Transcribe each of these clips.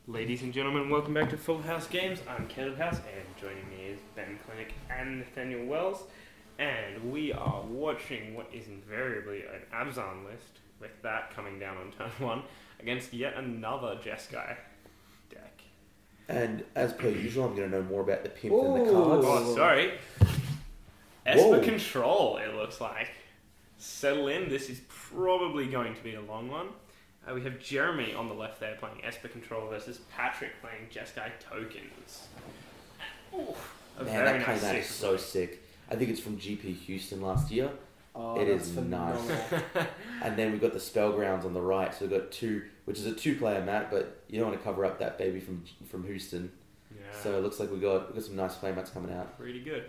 Ladies and gentlemen, welcome back to Full House Games. I'm Caleb House, and joining me is Ben Clinic and Nathaniel Wells. And we are watching what is invariably an Abzan list, with that coming down on turn 1, against yet another Jeskai deck. And as per usual, I'm going to know more about the pimp than the cards. Oh, sorry. Esper Control, it looks like. Settle in, this is probably going to be a long one. We have Jeremy on the left there playing Esper Control versus Patrick playing Jeskai Tokens. Man, that card is so sick. I think it's from GP Houston last year. Oh, it is nice. And then we've got the Spellgrounds on the right. So we've got two, which is a two-player map, but you don't want to cover up that baby from Houston. Yeah. So it looks like we've got some nice play mats coming out. Pretty good.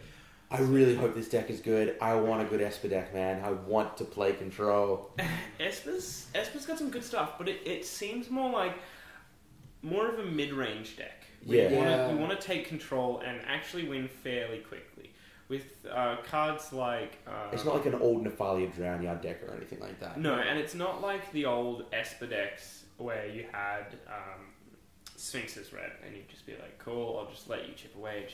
I really hope this deck is good. I want a good Esper deck, man. I want to play Control. Esper's got some good stuff, but it seems more of a mid-range deck. We want to take control and actually win fairly quickly. With cards like... it's not like an old Nephalia Drownyard deck or anything like that. No, and it's not like the old Esper decks where you had Sphinx's Red, and you'd just be like, cool, I'll just let you chip away,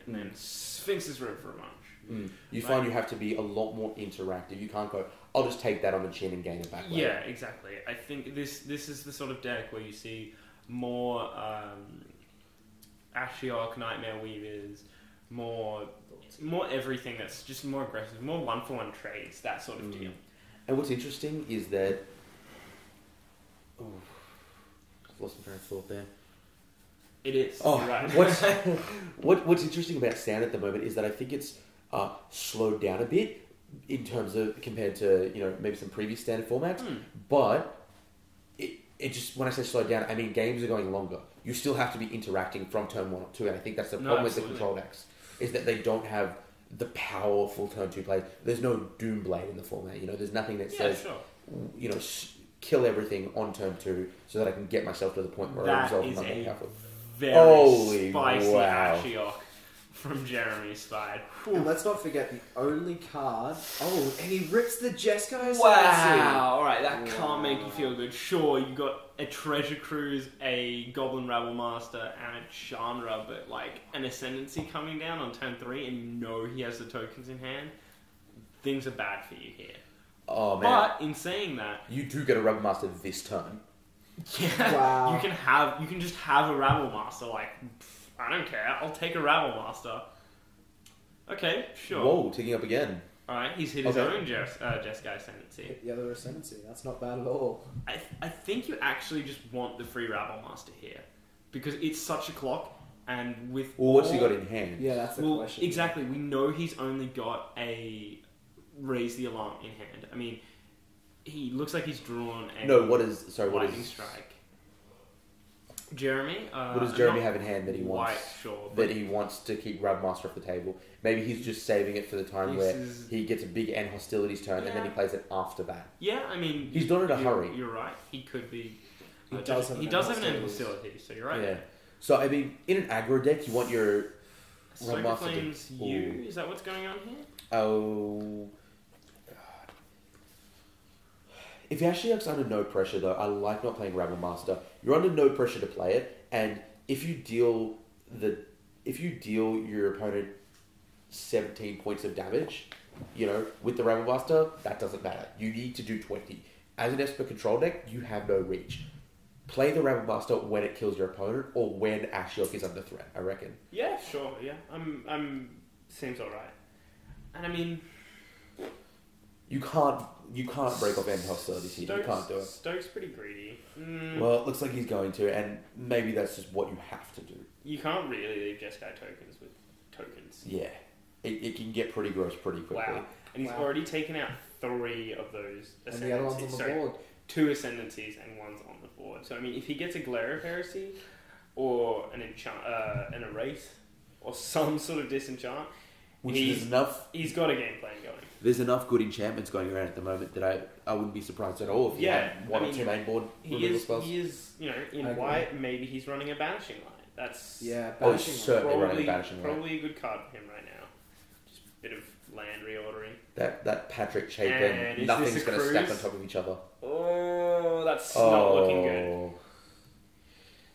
and then Sphinx's Red for a munch. You find you have to be a lot more interactive. You can't go, I'll just take that on the chin and gain it back later. Yeah, exactly. I think this is the sort of deck where you see more Ashiok, Nightmare Weavers, more everything that's just more aggressive, more one-for-one trades, that sort of deal. And what's interesting is that... I've lost my train of thought there. It is. Right. What's interesting about Stand at the moment is that I think it's slowed down a bit in terms of compared to maybe some previous Standard formats, but it just, when I say slowed down, I mean games are going longer. You still have to be interacting from turn 1 or 2, and I think that's the problem with the Control decks, is that they don't have the powerful turn 2 plays. There's no Doomblade in the format. There's nothing that says kill everything on turn 2 so that I can get myself to the point where I resolve my powerful. Very spicy Ashiok from Jeremy's side. And let's not forget the only card. Oh, and he rips the Jeskai. Wow! Alright, that can't make you feel good. Sure, you got a Treasure Cruise, a Goblin Rabble Master, and a Chandra, but an Ascendancy coming down on turn 3, and he has the tokens in hand. Things are bad for you here. Oh man! But in saying that, you do get a Rabble Master this turn. Yeah, wow. You can just have a Rabble Master. I don't care. I'll take a Rabble Master. Okay, sure. Whoa, ticking up again. All right, he's hit his own Jeskai Ascendancy. The other Ascendancy. That's not bad at all. I think you actually just want the free Rabble Master here because it's such a clock, and with what's he got in hand? Yeah, that's the question. Exactly. We know he's only got a Raise the Alarm in hand. I mean, he looks like he's drawn a Lightning Strike. Jeremy? What does Jeremy have in hand that he wants? Sure, that he wants to keep Rabble Master off the table. Maybe he's just saving it for the time where he gets a big end hostilities turn, and then he plays it after that. Yeah, I mean... He's not in a hurry. You're right. He could be... He does have an end hostility, so you're right. Yeah. So, I mean, in an aggro deck, you want your... Soaker Flames you? Is that what's going on here? Oh... If Ashiok's under no pressure, though, I like not playing Rabble Master. You're under no pressure to play it, and if you deal your opponent 17 points of damage, with the Rabble Master, that doesn't matter. You need to do 20. As an Esper Control deck, you have no reach. Play the Rabble Master when it kills your opponent, or when Ashiok is under threat, I reckon. Yeah, sure, yeah. Seems alright. And I mean... You can't break off end hostilities here. You can't do it. Stokes pretty greedy. Well, it looks like he's going to, and maybe that's just what you have to do. You can't really leave Jeskai tokens with tokens. Yeah. It can get pretty gross pretty quickly. Wow. And he's already taken out 3 of those Ascendancies. And the other one's on the board. 2 Ascendancies and 1's on the board. So, I mean, if he gets a Glare of Heresy, or an Erase, or some sort of Disenchant, he's got a game plan going. There's enough good enchantments going around at the moment that I wouldn't be surprised at all if he had one or 2 main board removal spells. He is, in white, maybe he's running a Banishing Light. That's... Yeah, Banishing Light. Certainly running a Banishing Light. Probably a good card for him right now. Just a bit of land reordering. That Patrick Chapin, nothing's going to stack on top of each other. Oh, that's not looking good.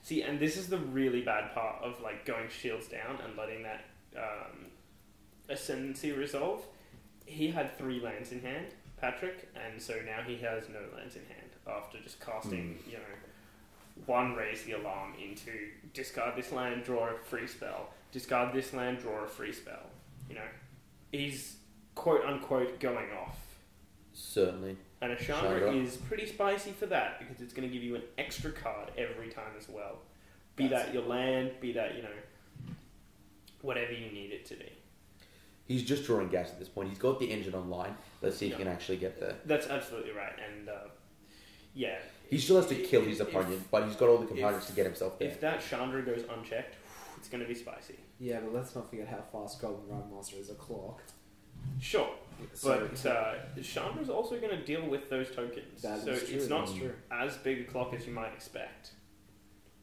See, and this is the really bad part of like going shields down and letting that ascendancy resolve. He had 3 lands in hand, Patrick, and so now he has no lands in hand after just casting, you know, 1 raise the alarm into discard this land, draw a free spell, discard this land, draw a free spell. You know, he's quote unquote going off. Certainly. And a Chandra is pretty spicy for that because it's going to give you an extra card every time as well. Be that your land, be that, you know, whatever you need it to be. He's just drawing gas at this point. He's got the engine online. Let's see if he can actually get there. That's absolutely right. And, yeah. He still has to kill his opponent, but he's got all the components to get himself there. If that Chandra goes unchecked, it's going to be spicy. Yeah, but let's not forget how fast Golden Run Master is a clock. Sure. So, But Chandra's also going to deal with those tokens. That so is true, it's not that's true. as big a clock as you might expect.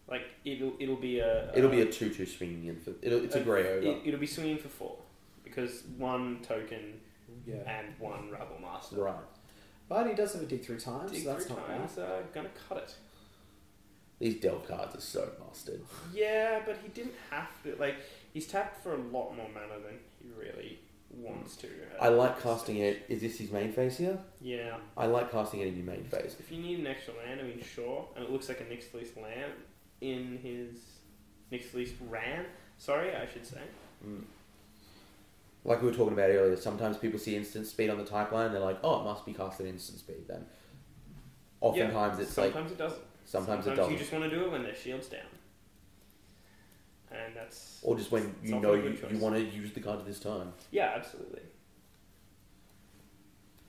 Like, it'll be a... It'll be a 2-2 swinging in for... It's a grey over. It'll be swinging for 4. Because 1 token yeah. and 1 Rabble Master. Right. But he does have a dig 3 times, Dig so that's 3 not times, bad. gonna cut it. These delve cards are so busted. Yeah, but he didn't have to. Like, he's tapped for a lot more mana than he really wants to. I like casting it... Is this his main phase here? Yeah. I like casting it in your main phase. If you need an extra land, I mean, sure. And it looks like a Nyxlis land in his... Nyxlis Ran? Sorry, I should say. Like we were talking about earlier, sometimes people see instant speed on the type line and they're like, oh, it must be cast at instant speed then. Oftentimes it's like... Sometimes it doesn't. Sometimes it doesn't. You just want to do it when their shield's down. And that's... Or just when you know you want to use the card at this time. Yeah, absolutely.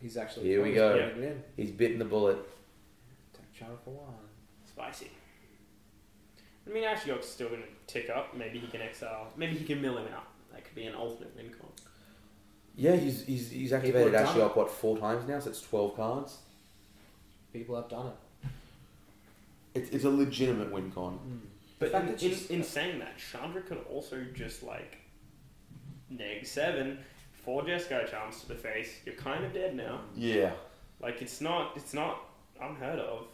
He's actually... Here we go. putting it in. He's bitten the bullet. Take Chandra for 1. Spicy. I mean, Ashiok's still going to tick up. Maybe he can exile. Maybe he can mill him out. That could be an alternate win con. Yeah, he's activated have done Ashiok, what, 4 times now? So it's 12 cards. People have done it. It's a legitimate win con. But fact that in saying that, Chandra could also just like neg 7, 4 Jeskai charms to the face. You're kind of dead now. Yeah. Like it's not unheard of.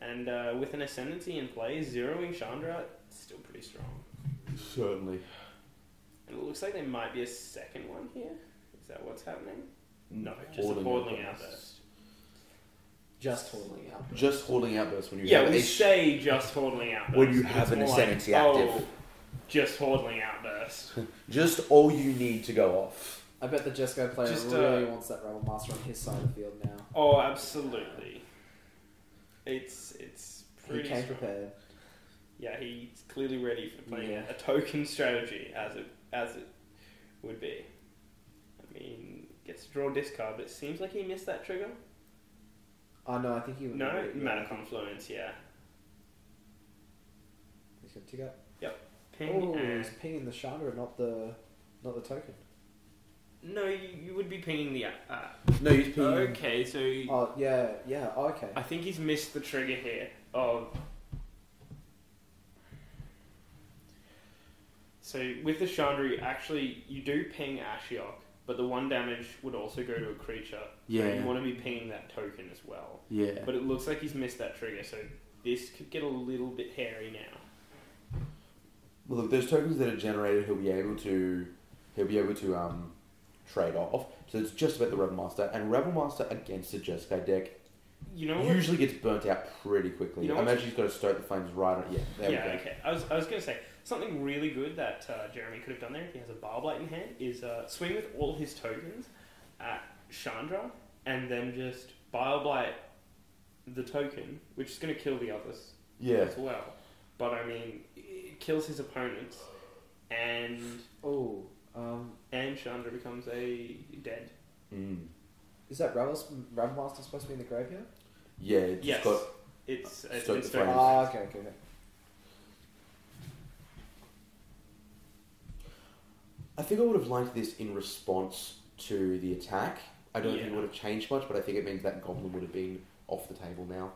And with an ascendancy in play, zeroing Chandra it's still pretty strong. Certainly. And it looks like there might be a second one here. Is that what's happening? No, just a Hoarding Portling Outburst. Outburst. Just holding out. Just holding outburst when you Yeah, have we a say just Hordling Outburst. when you but have it's an more ascendancy like, active. Oh, just Hordling Outburst. Just all you need to go off. I bet the Jeskai player Just, really wants that Rebel Master on his side of the field now. Oh, absolutely. It's He pretty came strong. prepared. Yeah, he's clearly ready for playing Yeah. a token strategy as it would be. I mean, gets to draw discard, but it seems like he missed that trigger. Oh no, I think he... No, yeah, Mana Confluence, yeah. He's going to tick up. Ping Oh, and... he's pinging the Chandra, not the token. No, you would be pinging the... No, he's pinging. Okay, so... Oh, yeah, oh, okay. I think he's missed the trigger here of... So with the Chandra, you do ping Ashiok, but the 1 damage would also go to a creature. Yeah. So you want to be pinging that token as well. Yeah. But it looks like he's missed that trigger, so this could get a little bit hairy now. Well, look, those tokens that are generated, he'll be able to trade off. So it's just about the Rebel Master, and Rebel Master against the Jeskai deck You know what? usually gets burnt out pretty quickly. You know I what? imagine he's got to stoke the flames right on. Yeah, there we Yeah, go. okay. I was going to say, something really good that Jeremy could have done there if he has a Bile in hand is swing with all his tokens at Chandra and then just Bile the token, which is going to kill the others Yeah. as well. But I mean, it kills his opponents and Chandra becomes a dead. Mm. Is that Rebel Master supposed to be in the graveyard? Yeah, it's Yes. got... It's Stoke the Flames. Ah, okay. I think I would have liked this in response to the attack. I don't think it Yeah. would have changed much, but I think it means that Goblin would have been off the table now.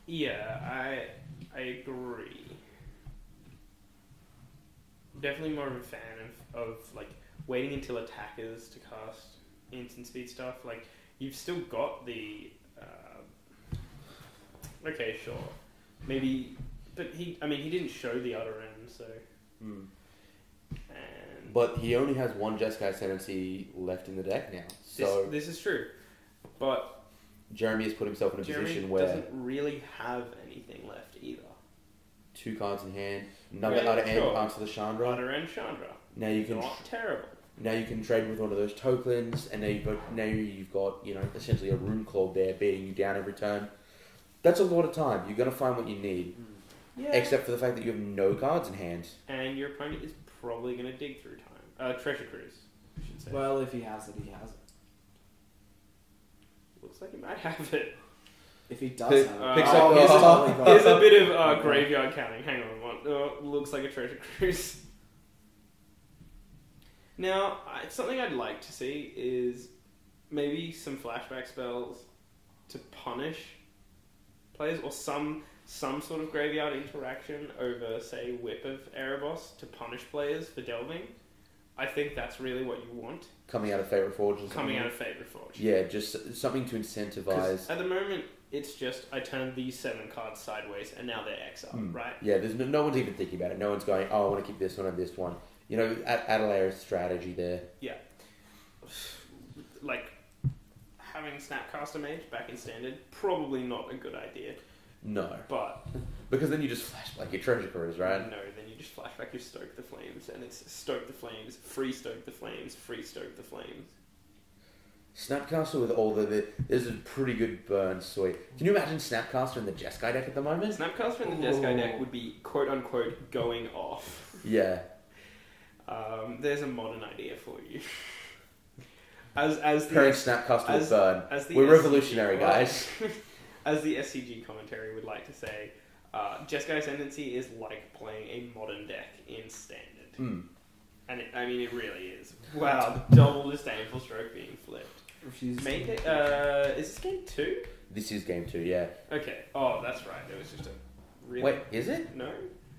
Yeah, I agree. Definitely more of a fan of like waiting until attackers to cast instant speed stuff. Like you've still got the okay, sure, maybe But he didn't show the other end, so. Mm. And But he only has one Jeskai Ascendancy left in the deck now. So this is true, but Jeremy has put himself in a Jeremy position where doesn't really have anything left either. 2 cards in hand, another Yeah, other end sure. answer the Chandra. Other end Chandra. Now you can Not terrible. Now you can trade with one of those tokens, and now you've got essentially a Rune Claw there beating you down every turn. That's a lot of time. You're gonna find what you need, Yeah. except for the fact that you have no cards in hand. And your opponent is probably going to dig through time. Treasure Cruise, I should say. Well, if he has it, he has it. Looks like he might have it. If he does Pick- have it, picks oh, up- he's oh. totally got Here's it. a bit of graveyard counting. Hang on, looks like a Treasure Cruise. Now, something I'd like to see is maybe some flashback spells to punish players, or some sort of graveyard interaction over, say, Whip of Erebos to punish players for delving. I think that's really what you want Coming out of Favorite Forge or something. coming out of Favourite Forge. Yeah, just something to 'Cause incentivize. at the moment, it's just I turned these 7 cards sideways and now they're exiled, right? Yeah, there's no one's even thinking about it. No one's going, oh, I want to keep this one and this one. Add a layer of strategy there. Yeah. Like, having Snapcaster Mage back in Standard, probably not a good idea. No, But, because then you just flash like your treasure cruise, right? no, then you just flash back your Stoke the Flames, and it's Stoke the Flames, free Stoke the Flames, free Stoke the Flames. Snapcaster with all there's a pretty good burn suite. Can you imagine Snapcaster in the Jeskai deck at the moment? Snapcaster in the Jeskai deck would be quote-unquote going off. Yeah. There's a modern idea for you. As Pairing the Snapcaster with as- burn. as the We're SCG revolutionary, guys. As the SCG commentary would like to say, Jeskai Ascendancy is like playing a modern deck in Standard. Mm. And it really is. Wow, double disdainful stroke being flipped. Refuses Main to- deck, is this game 2? This is game 2, yeah. Okay. Oh, that's right. It was just a really... Wait, is it? No?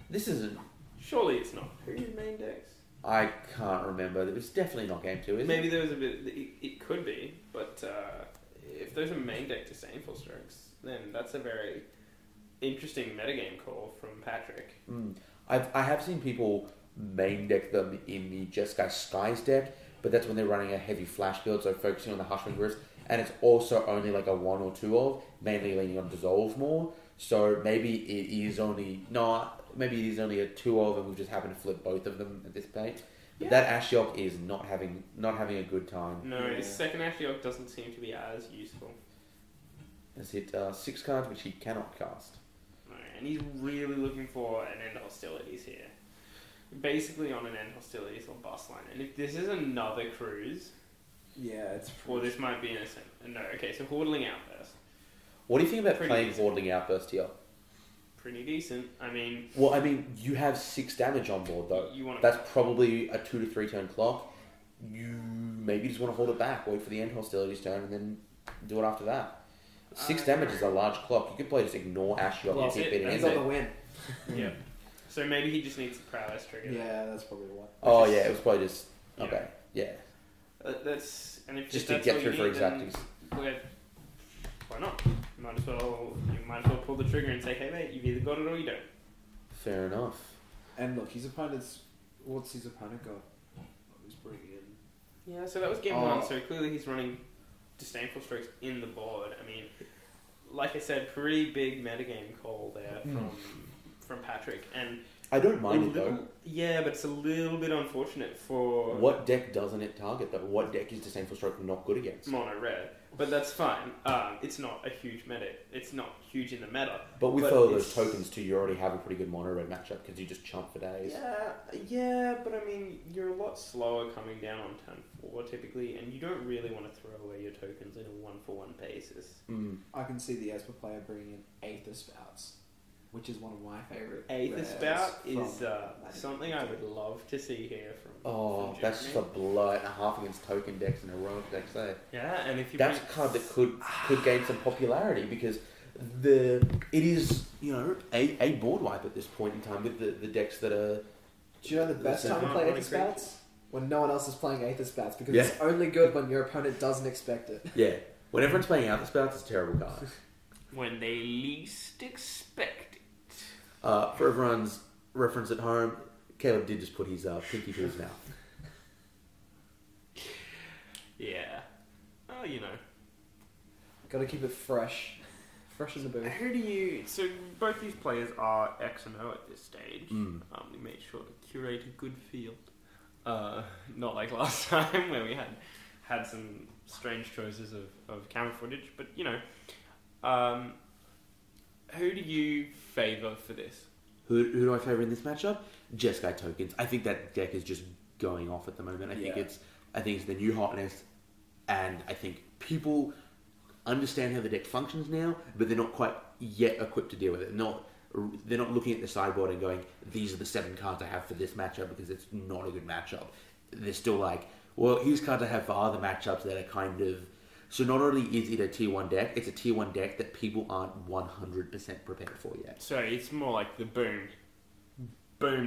This isn't. Surely it's not. Who's main decks? I can't remember. It's definitely not game 2, is Maybe it? there was a bit... It could be, but if there's a main deck disdainful strokes, then that's a very interesting metagame call from Patrick. Mm. I have seen people main deck them in the Jeskai Skies deck, but that's when they're running a heavy flash build, so focusing on the Hushman Grist, and it's also only like a 1 or 2 of, mainly leaning on Dissolve more, so maybe it is only a 2 of, and we've just happened to flip both of them at this point. But Yeah. that Ashiok is not having a good time. No, Yeah. his second Ashiok doesn't seem to be as useful. Has hit 6 cards, which he cannot cast. No, and he's really looking for an end hostilities here. Basically on an end hostilities or bust line. And if this is another cruise, Yeah, it's or this might be no, okay, so Hordling Outburst. What do you think about Pretty playing decent. Hordling Outburst here? Pretty decent. I mean, Well, I mean, you have 6 damage on board, though. you want to... That's probably a 2 to 3 turn clock. You maybe just want to hold it back, wait for the end hostilities turn, and then do it after that. 6 damage is a large clock. You could play just ignore Ashiok Well, and keep it he's in on there. the win. Yeah. So maybe he just needs the prowess trigger. Yeah, that's probably what. Oh, yeah, it was probably just. Yeah. Okay, yeah. That's... And if Just if to that's get all through you for need, then exactings. why not? You might as well pull the trigger and say, hey mate, you've either got it or you don't. Fair enough. And look, his opponent's. What's his opponent got? He's bringing in. Yeah, so that was game Oh. 1, so clearly he's running disdainful strokes in the board. I mean, like I said, pretty big metagame call there from Patrick, and I don't mind a it, though. little- yeah, but it's a little bit unfortunate for What deck doesn't it target, though? What deck is Disdainful Stroke not good against? mono red, but that's fine. It's not a huge meta. It's not huge in the meta. But with But all those it's- tokens, too, you already have a pretty good mono red matchup because you just chump for days. Yeah, but I mean, you're a lot slower coming down on turn 4 typically, and you don't really want to throw away your tokens in a 1-for-1 basis. Mm. I can see the Esper player bringing in Aether Spouts, which is one of my favourite. Aether rares Spout from is Magic. something I would love to see here from. Oh, from that's just Jeremy. a blow and a half against token decks and heroic decks there. Yeah, and if you That's a bring- card that could gain some popularity because it is a board wipe at this point in time with the decks that are Do you know the best Listen, time to I'm play not Aether Spouts? When no one else is playing Aether Spouts, because it's only good when your opponent doesn't expect it. yeah. When everyone's playing out the spouts, it's a terrible card. when they least expect it. For everyone's reference at home, Caleb did just put his pinky to his mouth. Yeah. Oh, you know. Got to keep it fresh. Fresh in the booth. Who do you... So, both these players are X and O at this stage. We made sure to curate a good field. Not like last time, where we had some strange choices of camera footage. But, you know... who do you favour for this? Who do I favour in this matchup? Jeskai Tokens. I think that deck is just going off at the moment. I think it's the new hotness, and I think people understand how the deck functions now, but they're not quite yet equipped to deal with it. They're not looking at the sideboard and going, these are the 7 cards I have for this matchup, because it's not a good matchup. They're still like, well, here's cards I have for other matchups that are kind of... So not only is it a tier 1 deck, it's a tier 1 deck that people aren't 100% prepared for yet. So it's more like the boom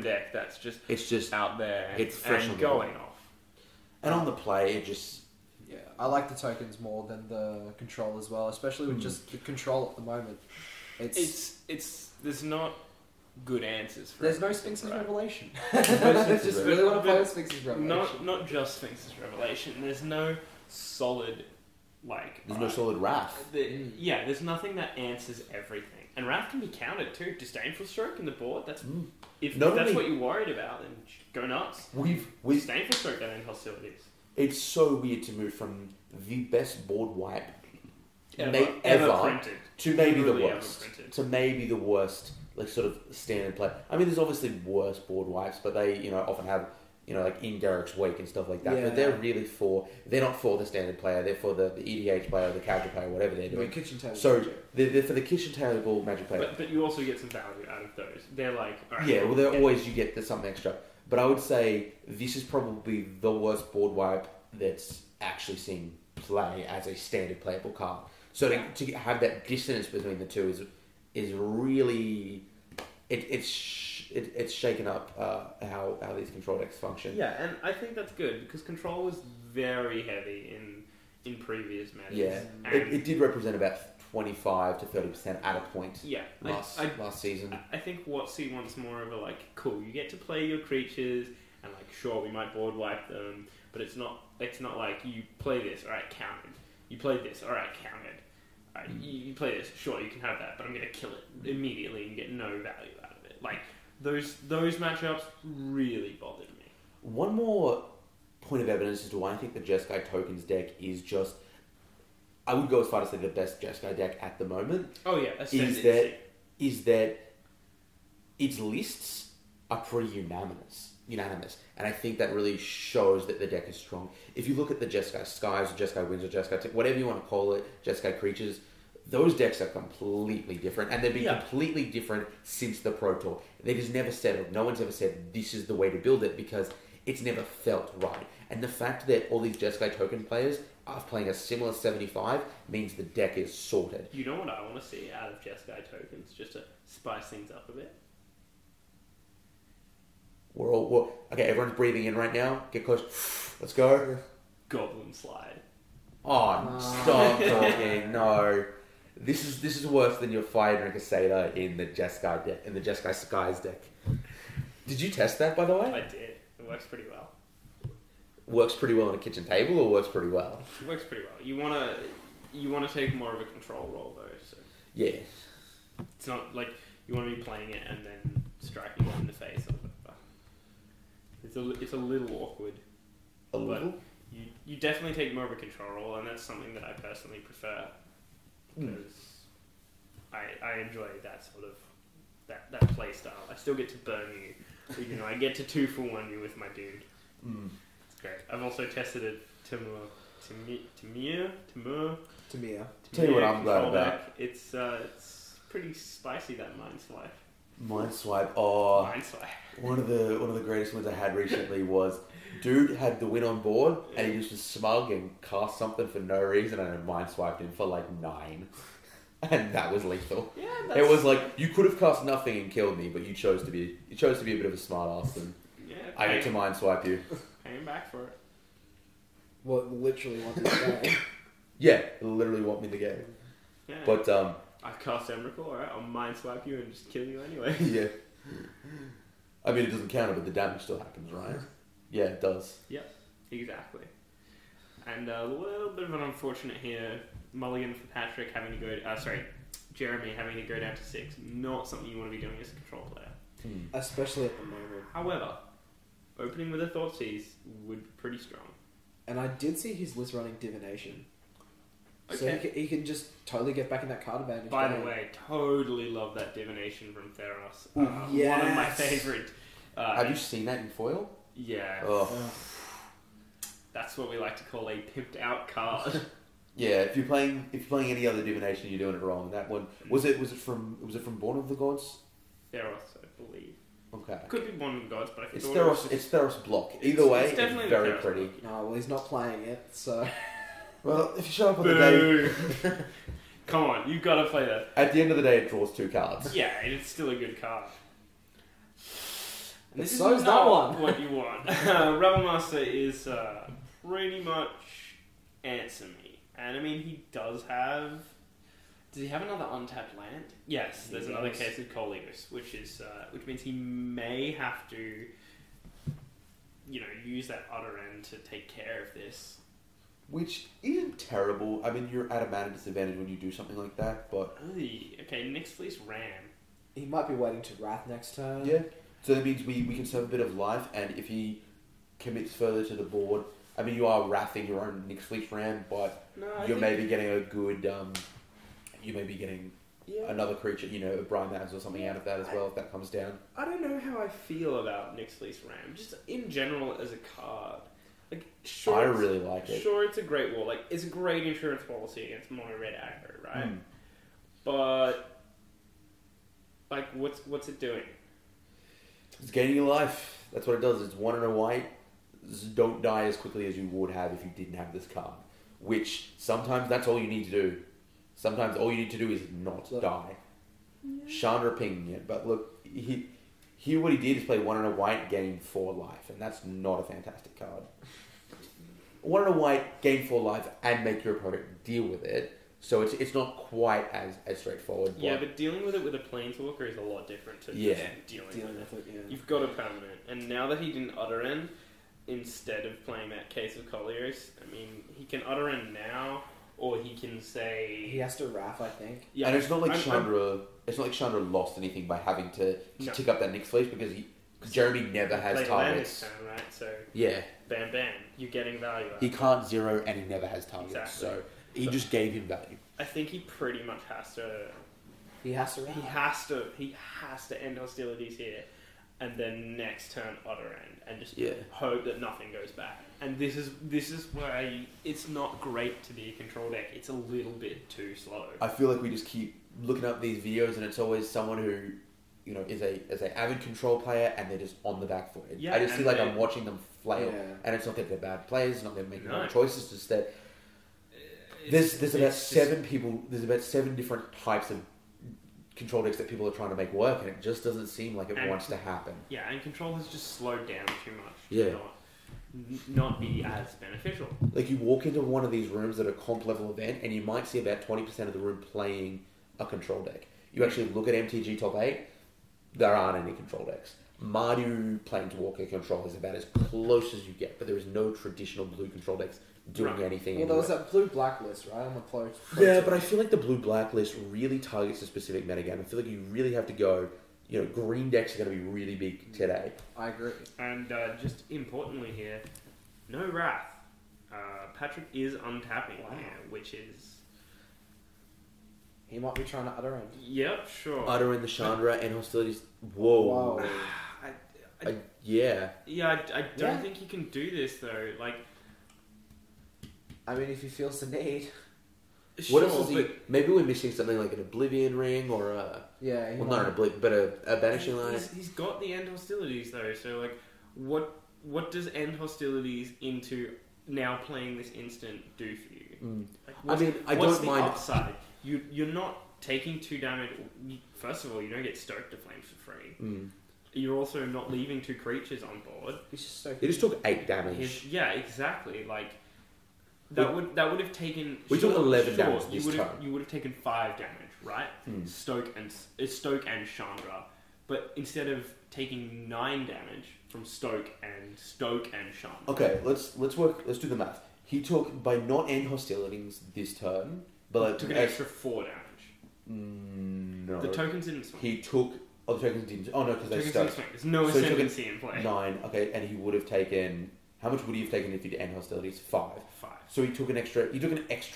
deck that's just... It's just out there it's fresh and on the going board. off. And on the play, it just... Yeah, I like the tokens more than the control as well, especially with just the control at the moment. It's there's not good answers for There's it, no Sphinx's right? Revelation. Sphinx's Just really want to play with Sphinx's Revelation. Not just Sphinx's Revelation. There's no solid, like... There's no solid Wrath. Yeah, there's nothing that answers everything. And Wrath can be countered too. Disdainful Stroke in the board, that's... If Not that's only- what you're worried about, then go nuts. We've Disdainful Stroke that end hostilities. It's so weird to move from the best board wipe Ever printed. to maybe Literally the ever worst. printed. To maybe the worst, like, sort of standard play. I mean, there's obviously worse board wipes, but they, you know, often have, you know, like in Garrick's Wake and stuff like that. Yeah. But they're not for the standard player. They're for the EDH player, the casual player, whatever they're doing. Kitchen table. So they're for the kitchen table magic player. But you also get some value out of those. They're like... all right, Yeah, well, they're always, you get something extra. But I would say this is probably the worst board wipe that's actually seen play as a standard playable card. So to have that dissonance between the two is really... It's shaken up how these control decks function. Yeah, and I think that's good, because Control was very heavy in previous matches. Yeah, And it did represent about 25 to 30% at a point yeah, last season. I think WotC wants more of a, like, cool, you get to play your creatures, and, like, sure, we might board wipe them, but it's not like you play this, alright, counted. You play this, alright, counted. Alright, you play this, sure, you can have that, but I'm going to kill it immediately and get no value out of it. Like, those matchups really bothered me. One more point of evidence as to why I think the Jeskai Tokens deck is just... I would go as far to say the best Jeskai deck at the moment. Oh yeah, is that its lists are pretty unanimous, and I think that really shows that the deck is strong. If you look at the Jeskai Skies, or Jeskai Winds, or Jeskai whatever you want to call it, Jeskai Creatures, those decks are completely different, and they've been completely different since the Pro Tour. They just never settled. No one's ever said this is the way to build it, because it's never felt right. And the fact that all these Jeskai token players are playing a similar 75 means the deck is sorted. You know what I want to see out of Jeskai Tokens, just to spice things up a bit? Okay, everyone's breathing in right now. Get close. Let's go. Goblin Slide. Oh, stop talking. No. This is worse than your Fire Drinker Seder in the Jeskai deck, in the Jeskai Skies deck. Did you test that, by the way? I did. It works pretty well. Works pretty well on a kitchen table, or works pretty well? It works pretty well. You wanna take more of a control role though. So Yeah. it's not like you want to be playing it and then striking it in the face or whatever. It's a little awkward. A little? You definitely take more of a control role, and that's something that I personally prefer, because I enjoy that sort of that play style. I still get to burn you. You know, I get to 2-for-1 you with my dude. It's great. I've also tested it Timur. Tell you what I'm glad control about. deck. It's pretty spicy, that Mind Swipe. Mind Swipe. Oh, Mind Swipe. one of the greatest wins I had recently was dude had the win on board and he just was smug and cast something for no reason and I Mind Swiped him for like 9. And that was lethal. Yeah, It was like you could have cast nothing and killed me, but you chose to be a bit of a smart ass and I get to Mind Swipe you. Paying back for it. What literally wanted to go. Yeah, literally want me to go. Yeah. But I cast Emrakul, alright, I'll mind swipe you and just kill you anyway. Yeah. I mean, it doesn't count, but the damage still happens, right? Yeah, it does. Exactly. And a little bit of an unfortunate here, mulligan for Patrick having to go, Jeremy having to go down to 6. Not something you want to be doing as a control player. Especially at the moment. However, opening with a Thoughtseize would be pretty strong. And I did see his list running Divination. So Okay. he can just totally get back in that card advantage. By the game. way, totally love that Divination from Theros. Ooh, One of my yes. favourite. Have you seen that in foil? Yeah. Oh. That's what we like to call a pimped out card. Yeah, if you're playing any other divination, you're doing it wrong. That one was it from Born of the Gods? Theros, I believe. Okay. Could be one of the gods, but I It's thought it was Theros. It's Theros block. Either way, it's definitely it's the very Theros pretty. block. No, well, he's not playing it, so... Well, if you show up on the day, Boo! Come on, you've got to play that. at the end of the day, it draws 2 cards. Yeah, it's still a good card. And this So is is not that one. what you want. Rebel Master is pretty much answer me. And I mean, he does have... Does he have another untapped land? Yes, there's He another does. case of Koleos, which means he may have to, use that other end to take care of this. Which isn't terrible. I mean, you're at a mana disadvantage when you do something like that, but Okay, Nyx Fleece Ram. He might be waiting to Wrath next turn. yeah. So that means we conserve a bit of life, and if he commits further to the board, I mean, you are wrathing your own Nyx Fleet Ram, but No, you're maybe getting a good, you may be getting another creature, a Brymaz or something out of that as well, if that comes down. I don't know how I feel about Nyx Fleece Ram, just in general as a card. Like, sure, I it's- really like it. Sure, it's a great wall. Like, it's a great insurance policy against mono red aggro, right? Mm. But, like, what's it doing? It's gaining your life. That's what it does. It's 1 and a white. Just don't die as quickly as you would have if you didn't have this card. Which, sometimes that's all you need to do. Sometimes all you need to do is not Look. die. Chandra pinging it. But look, here what he did is play 1 and a white, gain 4 life. And that's not a fantastic card. 1 and a white, gain 4 life, and make your opponent deal with it. So it's not quite as straightforward. Yeah, but dealing with it with a planeswalker is a lot different to Yeah. just dealing with it. yeah. You've got a permanent, and now that he didn't utter end, instead of playing that case of Koleos, I mean, he can utter end now, or he can say, He has to Wrath, I think. And it's not like I'm- Chandra. It's not like Chandra lost anything by having to No. tick up that Nyx Fleece because Jeremy never has play the land targets. this turn, right? So Yeah, bam, bam, you're getting value out. he can't zero and he never has targets, Exactly. so he just gave him value. I think he pretty much has to. He has to Wrath. He has to end hostilities here, and then next turn utter end, and just Yeah. hope that nothing goes back. And this is why it's not great to be a control deck. It's a little bit too slow. I feel like we just keep looking up these videos and it's always someone who, is an avid control player and they're just on the back foot. Yeah, I just and feel like they- I'm watching them flail, Yeah. and it's not that they're bad players, it's not that they're making No. wrong choices, just that there's about 7 people. There's about 7 different types of control decks that people are trying to make work, and it just doesn't seem like it And- wants to happen. Yeah, and control has just slowed down too much. Yeah. To not be as beneficial. Like, you walk into one of these rooms at a comp level event, and you might see about 20% of the room playing a control deck. You actually look at MTG top 8, there aren't any control decks. Mardu Planeswalker control is about as close as you get, but there is no traditional blue control decks doing Right. anything. Well, there was anywhere. that blue blacklist, right? On the pro. Yeah, but I feel like the blue blacklist really targets a specific metagame. I feel like you really have to go. Green decks are going to be really big today. I agree. And just importantly here, no Wrath. Patrick is untapping Wow. here, which is... He might be trying to utter end. Yep, sure. Utter in the Chandra and hostilities. Whoa. Whoa. Yeah. Yeah, I don't Yeah. think he can do this though. Like, I mean, if he feels the need. What sure, else is he? but Maybe we're missing something like an Oblivion Ring or a. Yeah, he Well, might. not an Oblivion, but a Banishing Line. he's got the end hostilities though. So like, what does end hostilities into now playing this instant do for you? Like, I mean, I what's don't the mind. upside? You're not taking 2 damage. First of all, you don't get Stoke to Flames for free. Mm. You're also not leaving 2 creatures on board. He's just so. It just took 8 damage. Yeah, exactly. Like that would have taken. We took 11 damage you this would have turn. you would have taken 5 damage right? Stoke and Chandra. But instead of taking 9 damage from Stoke and Chandra. Okay, let's do the math. He took, by not end hostilities this turn, but Took an extra 4 damage. No. The tokens didn't swing. He took. Oh, the tokens didn't. Oh no, because they Tokens didn't stuck. swing. There's no So he took ascendancy in play. 9. Okay, and he would have taken. How much would he have taken if he'd end hostilities? 5. 5. So he took an extra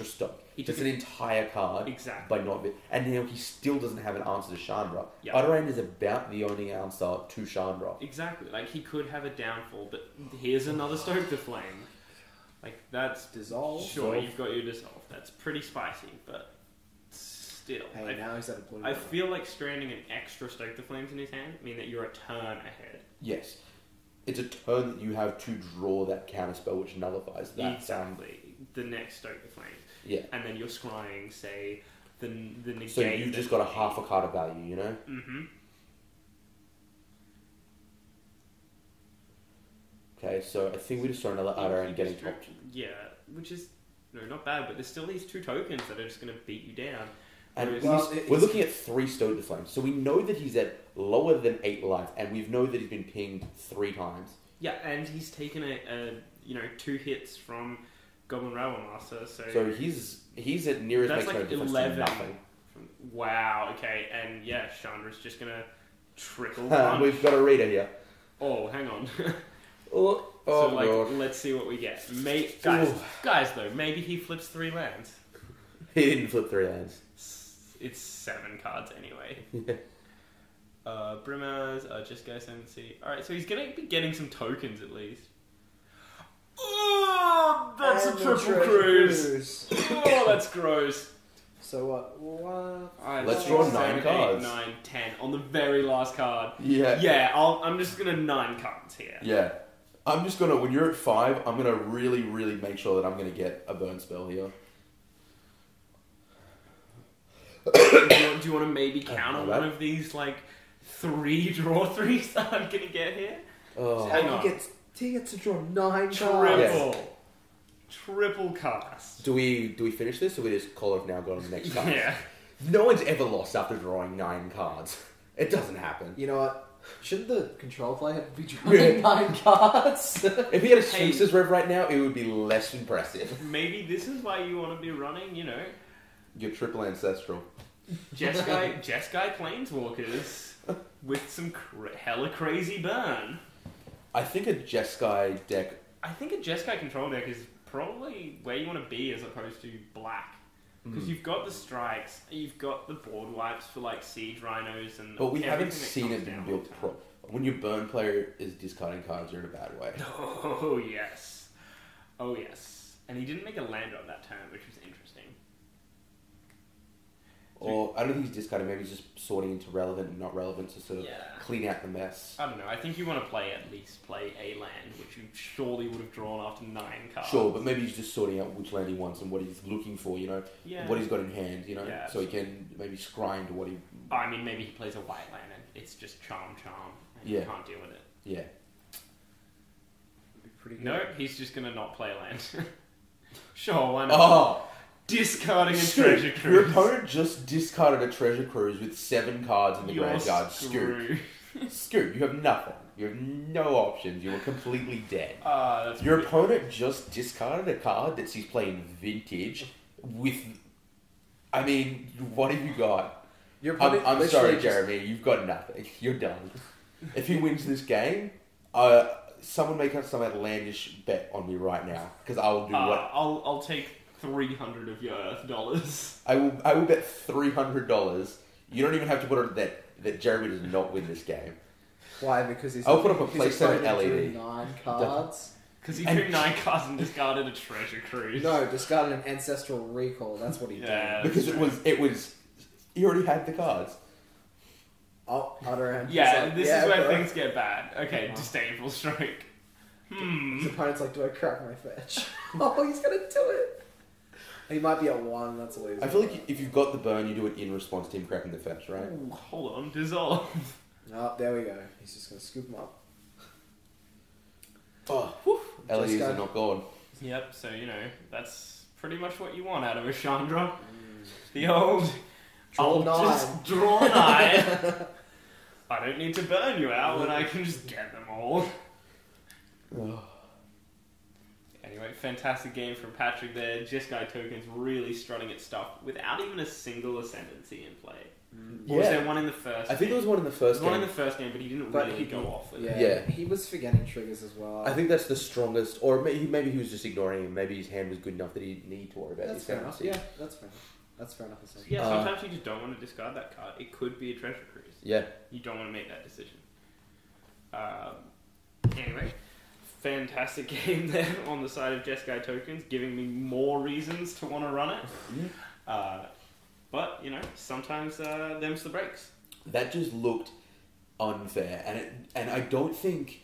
stock. He That's took an entire card. Exactly. By not, and now he still doesn't have an answer to Chandra. Yep. Adoran is about the only answer to Chandra. Exactly. Like, he could have a downfall, but here's another Stoke the Flame. Like, that's... Dissolve. Sure, you've got your Dissolve. That's pretty spicy, but still. Hey, now he's at a blue. I feel like stranding an extra Stoke the Flames in his hand mean that you're a turn ahead. Yes. It's a turn that you have to draw that counter spell which nullifies that. Exactly. The next Stoke the Flames. Yeah. And then you're scrying, say, the negate. So you've just got a half a card of value, you know? Mm-hmm. Okay, so I think we just saw another Adoran getting topped. Yeah, which is not bad, but there's still these 2 tokens that are just going to beat you down. And Whereas- we're looking at 3 Stoke the Flames. So we know that he's at lower than 8 life, and we know that he's been pinged 3 times. Yeah, and he's taken a 2 hits from Goblin Rabble Master, So he's at nearest that's makes no like difference to 11. nothing. Wow, okay, and yeah, Chandra's just gonna trickle Ha, punch. we've got a reader here. Oh, hang on. Oh, So God. let's see what we get. Ooh. Guys, though, maybe he flips 3 lands. He didn't flip 3 lands. It's 7 cards anyway. Yeah. Brimmers, just go Ascendancy. Alright, so he's gonna be getting some tokens at least. Oh, that's And a the triple treasure cruise. Oh, that's gross. So what? Alright, Let's 6, draw 7, 9 8, cards. 9, 10 on the very last card. Yeah. Yeah, I'm just gonna 9 cards here. Yeah. I'm just gonna, when you're at 5, I'm gonna really, really make sure that I'm gonna get a burn spell here. Do you want to maybe counter that. one of these, like, 3 draw 3s that I'm gonna get here? Oh. Hang on. He gets to draw 9 cards. Triple. Triple cast. Do we finish this, or we just call it now, go on to the next card? Yeah. No one's ever lost after drawing 9 cards. It doesn't happen. You know what? Shouldn't the control player be drawing 9 cards? If he had a Chaser's Rev right now, it would be less impressive. Maybe this is why you want to be running, Your triple ancestral. Jeskai Planeswalkers with some hella crazy burn. I think a Jeskai deck. I think a Jeskai control deck is probably where you want to be as opposed to black. Because you've got the strikes, you've got the board wipes for like siege rhinos and. But we haven't everything that seen comes it being down built with pro. When your burn player is discarding cards, you're in a bad way. Oh yes, oh yes, and he didn't make a land drop that turn, which was interesting. Or I don't think he's discarding. Maybe he's just sorting into relevant and not relevant to sort of Yeah. clean out the mess. I don't know. I think you want to at least play a land, which you surely would have drawn after 9 cards. Sure, but maybe he's just sorting out which land he wants and what he's looking for. Yeah. What he's got in hand. Yeah, so he can maybe scry into what he. I mean, maybe he plays a white land and it's just charm, and Yeah. you can't deal with it. Yeah. Be pretty good. No, he's just gonna not play land. Sure, why not? Oh. Discarding a Scoot, treasure Your cruise. opponent just discarded a treasure cruise with 7 cards in the You're graveyard. Scoot. screwed. Scoot, you have nothing. You have no options. You are completely dead. That's Your pretty- opponent just discarded a card that he's playing vintage with. I mean, what have you got? Your I'm opponent literally sorry, just- Jeremy. You've got nothing. You're done. If he wins this game, someone make some outlandish bet on me right now because I will do what I'll take 300 of your Earth dollars. I will bet $300. You don't even have to put on that Jeremy does not win this game. Why? Because he's. I'll put up a his PlayStation opponent drew LED. 9 cards. Because he And- drew 9 cards and discarded a treasure cruise. No, discarded an ancestral recall. That's what he Yeah. did. Because it was he already had the cards. Oh, Adoran. Yeah, It's this like, is where bro. things get bad. Okay, Wow. disdainful strike. His opponent's like, do I crack my fetch? Oh, he's gonna do it. He might be at 1. That's all he's. I feel like if you've got the burn, you do it in response to him cracking the fetch, right? Ooh, hold on, dissolve. Oh, there we go. He's just gonna scoop him up. Oh, LEDs Just are not gone. Yep, so that's pretty much what you want out of a Chandra. The old Draw I'll 9. just draw 9. I don't need to burn you out when I can just get them all. Anyway, fantastic game from Patrick there. Jeskai tokens really strutting its stuff without even a single ascendancy in play. Or was there one in the first I think there was one in the There first was one game. in the first game, but he didn't But really he- go off with Yeah. it. Yeah. He was forgetting triggers as well. I think that's the strongest, or maybe he was just ignoring him. Maybe his hand was good enough that he didn't need to worry about that's his fair enough. fantasy. Yeah, that's fair enough. That's fair enough. Essentially. Yeah, sometimes you just don't want to discard that card. It could be a treasure cruise. Yeah. You don't want to make that decision. Anyway, fantastic game there on the side of Jeskai tokens, giving me more reasons to want to run it. But, you know, sometimes them's the breaks. That just looked unfair, and I don't think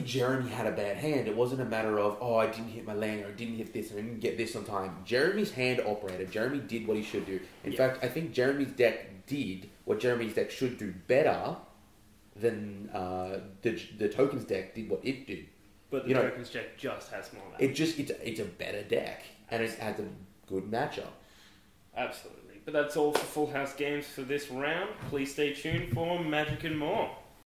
Jeremy had a bad hand. It wasn't a matter of I didn't hit my land or I didn't hit this and I didn't get this on time. Jeremy's hand operated. Jeremy did what he should do. In fact, I think Jeremy's deck did what Jeremy's deck should do better than the tokens deck did what it did. But the tokens deck just has more value. It's a better deck and it has a good matchup. Absolutely. But that's all for Full House Games for this round. Please stay tuned for Magic and more.